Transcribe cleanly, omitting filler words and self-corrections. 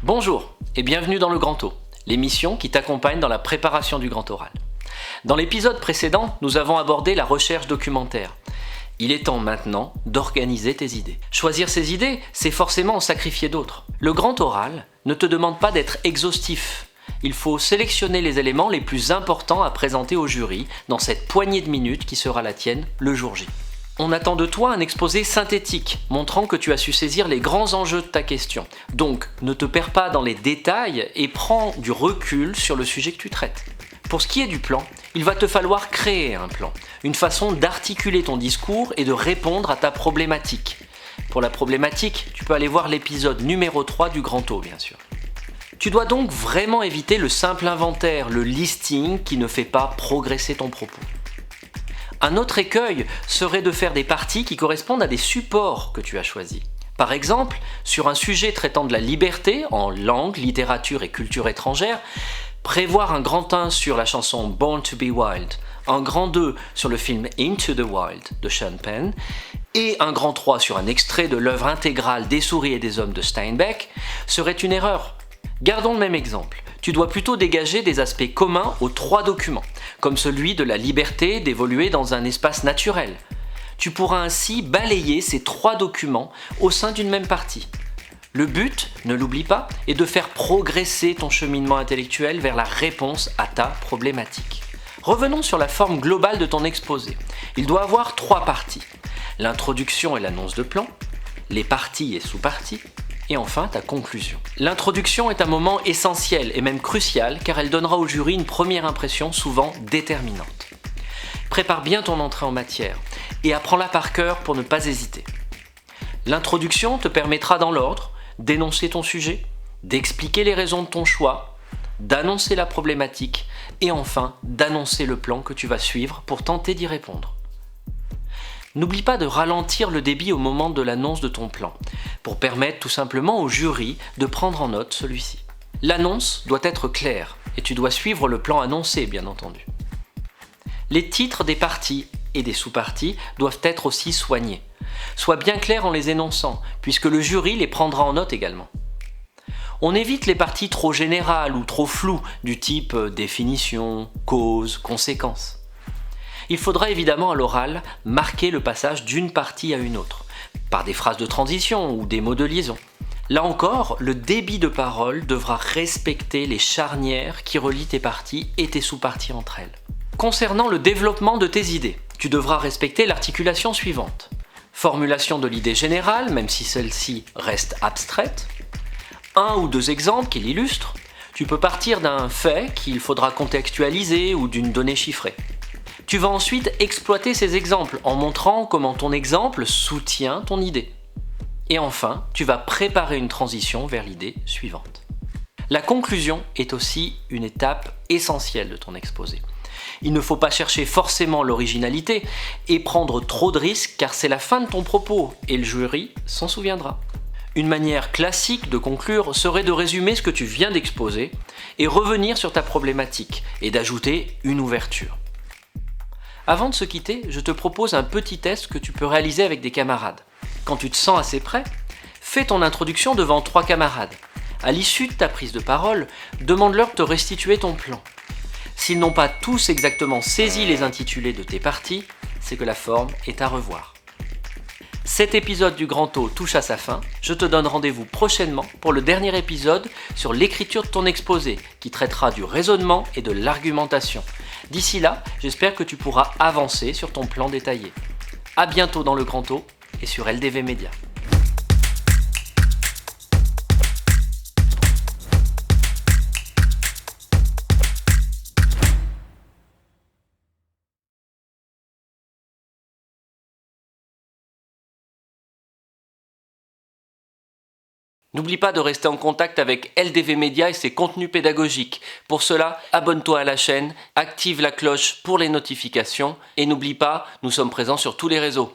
Bonjour et bienvenue dans le Grand O, l'émission qui t'accompagne dans la préparation du grand oral. Dans l'épisode précédent, nous avons abordé la recherche documentaire. Il est temps maintenant d'organiser tes idées. Choisir ses idées, c'est forcément en sacrifier d'autres. Le grand oral ne te demande pas d'être exhaustif. Il faut sélectionner les éléments les plus importants à présenter au jury dans cette poignée de minutes qui sera la tienne le jour J. On attend de toi un exposé synthétique, montrant que tu as su saisir les grands enjeux de ta question. Donc, ne te perds pas dans les détails et prends du recul sur le sujet que tu traites. Pour ce qui est du plan, il va te falloir créer un plan, une façon d'articuler ton discours et de répondre à ta problématique. Pour la problématique, tu peux aller voir l'épisode numéro 3 du Grand O, bien sûr. Tu dois donc vraiment éviter le simple inventaire, le listing qui ne fait pas progresser ton propos. Un autre écueil serait de faire des parties qui correspondent à des supports que tu as choisis. Par exemple, sur un sujet traitant de la liberté en langue, littérature et culture étrangère, prévoir un grand 1 sur la chanson Born to be Wild, un grand 2 sur le film Into the Wild de Sean Penn et un grand 3 sur un extrait de l'œuvre intégrale Des souris et des hommes de Steinbeck serait une erreur. Gardons le même exemple. Tu dois plutôt dégager des aspects communs aux 3 documents, comme celui de la liberté d'évoluer dans un espace naturel. Tu pourras ainsi balayer ces 3 documents au sein d'une même partie. Le but, ne l'oublie pas, est de faire progresser ton cheminement intellectuel vers la réponse à ta problématique. Revenons sur la forme globale de ton exposé. Il doit avoir 3 parties. L'introduction et l'annonce de plan, les parties et sous-parties, et enfin ta conclusion. L'introduction est un moment essentiel et même crucial car elle donnera au jury une première impression souvent déterminante. Prépare bien ton entrée en matière et apprends-la par cœur pour ne pas hésiter. L'introduction te permettra dans l'ordre d'énoncer ton sujet, d'expliquer les raisons de ton choix, d'annoncer la problématique et enfin d'annoncer le plan que tu vas suivre pour tenter d'y répondre. N'oublie pas de ralentir le débit au moment de l'annonce de ton plan, pour permettre tout simplement au jury de prendre en note celui-ci. L'annonce doit être claire, et tu dois suivre le plan annoncé bien entendu. Les titres des parties et des sous-parties doivent être aussi soignés. Sois bien clair en les énonçant, puisque le jury les prendra en note également. On évite les parties trop générales ou trop floues, du type définition, cause, conséquence. Il faudra évidemment à l'oral marquer le passage d'une partie à une autre, par des phrases de transition ou des mots de liaison. Là encore, le débit de parole devra respecter les charnières qui relient tes parties et tes sous-parties entre elles. Concernant le développement de tes idées, tu devras respecter l'articulation suivante. Formulation de l'idée générale, même si celle-ci reste abstraite. 1 ou 2 exemples qui l'illustrent. Tu peux partir d'un fait qu'il faudra contextualiser ou d'une donnée chiffrée. Tu vas ensuite exploiter ces exemples en montrant comment ton exemple soutient ton idée. Et enfin, tu vas préparer une transition vers l'idée suivante. La conclusion est aussi une étape essentielle de ton exposé. Il ne faut pas chercher forcément l'originalité et prendre trop de risques car c'est la fin de ton propos et le jury s'en souviendra. Une manière classique de conclure serait de résumer ce que tu viens d'exposer et revenir sur ta problématique et d'ajouter une ouverture. Avant de se quitter, je te propose un petit test que tu peux réaliser avec des camarades. Quand tu te sens assez prêt, fais ton introduction devant 3 camarades. À l'issue de ta prise de parole, demande-leur de te restituer ton plan. S'ils n'ont pas tous exactement saisi les intitulés de tes parties, c'est que la forme est à revoir. Cet épisode du Grand O touche à sa fin. Je te donne rendez-vous prochainement pour le dernier épisode sur l'écriture de ton exposé qui traitera du raisonnement et de l'argumentation. D'ici là, j'espère que tu pourras avancer sur ton plan détaillé. À bientôt dans le Grand O et sur LDV Media. N'oublie pas de rester en contact avec LDV Media et ses contenus pédagogiques. Pour cela, abonne-toi à la chaîne, active la cloche pour les notifications et n'oublie pas, nous sommes présents sur tous les réseaux.